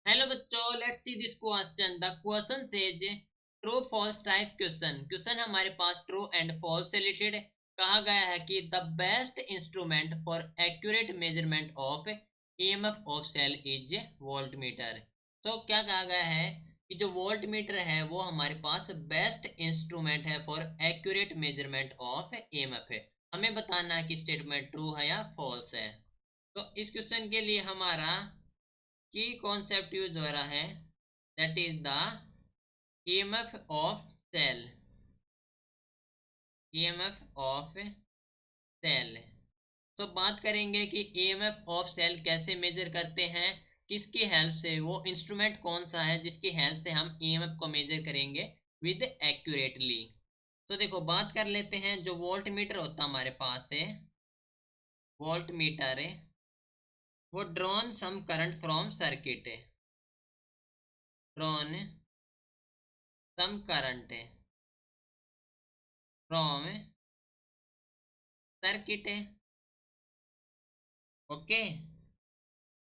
Hello बच्चों, let's see this question. The question says true false type question. Question हमारे पास true and false से related कहा गया है कि the best instrument for accurate measurement of EMF of cell is voltmeter. तो क्या कहा गया है कि जो वोल्टमीटर है वो हमारे पास बेस्ट इंस्ट्रूमेंट है for accurate measurement of EMF है। हमें बताना है कि स्टेटमेंट ट्रू है या फॉल्स है। तो इस क्वेश्चन के लिए हमारा की कॉन्सेप्ट यूज हो रहा है, that is the EMF of cell. EMF of cell. तो बात करेंगे कि ईएमएफ ऑफ सेल कैसे मेजर करते हैं, किसकी हेल्प से, वो इंस्ट्रूमेंट कौन सा है जिसकी हेल्प से हम ईएमएफ को मेजर करेंगे विद एक्यूरेटली। तो देखो बात कर लेते हैं। जो वोल्ट मीटर होता हमारे पास है, वोल्ट मीटर है, वो drawn some current from circuit है। ड्रॉन सम करंट है फ्रॉम सर्किट है। Okay,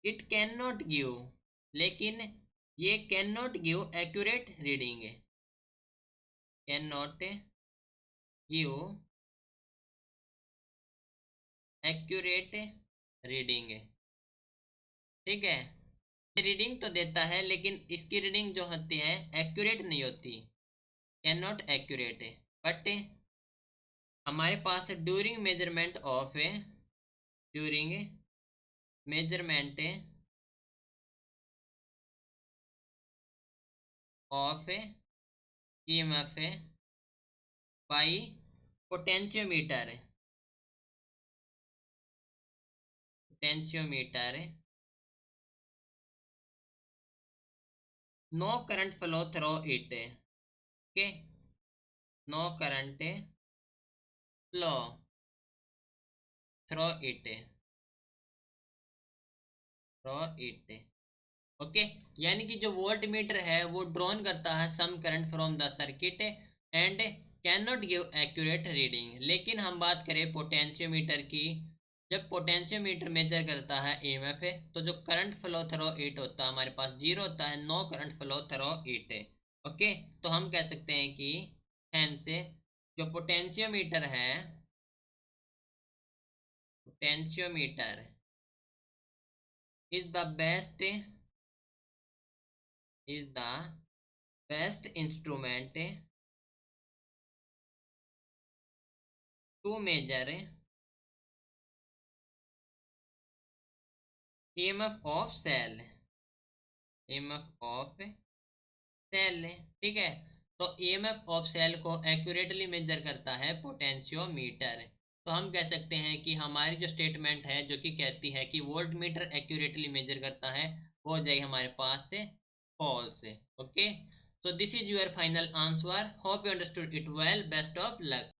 it can not give, लेकिन ये can not give accurate reading है। Can not give accurate reading है। ठीक है, ये रीडिंग तो देता है लेकिन इसकी रीडिंग जो होती है एक्यूरेट नहीं होती, कैन नॉट एक्यूरेट है। बट हमारे पास during measurement of during measurement of EMF by potentiometer, potentiometer no current flow through it. Okay, no current flow through it, through it. Okay, यानी कि जो वोल्ट मीटर है वो ड्रॉन करता है some current from the circuit and can not give accurate reading. लेकिन हम बात करें पोटेंशियोमीटर की, जब पोटेंशियोमीटर मेजर करता है ईएमएफ है तो जो करंट फ्लो थ्रू इट होता है हमारे पास जीरो होता है, no current flow through it. Okay, तो हम कह सकते हैं कि हैंस जो पोटेंशियोमीटर है, potentiometer is the best, is the best instrument to measure EMF of cell, EMF of cell. ठीक है, तो ईएमएफ ऑफ सेल को एक्यूरेटली मेजर करता है पोटेंशियोमीटर। तो हम कह सकते हैं कि हमारी जो स्टेटमेंट है जो कि कहती है कि वोल्ट मीटर एक्यूरेटली मेजर करता है, वो हो जाएगी हमारे पास से false. Okay, so this is your final answer. Hope you understood it well. Best of luck.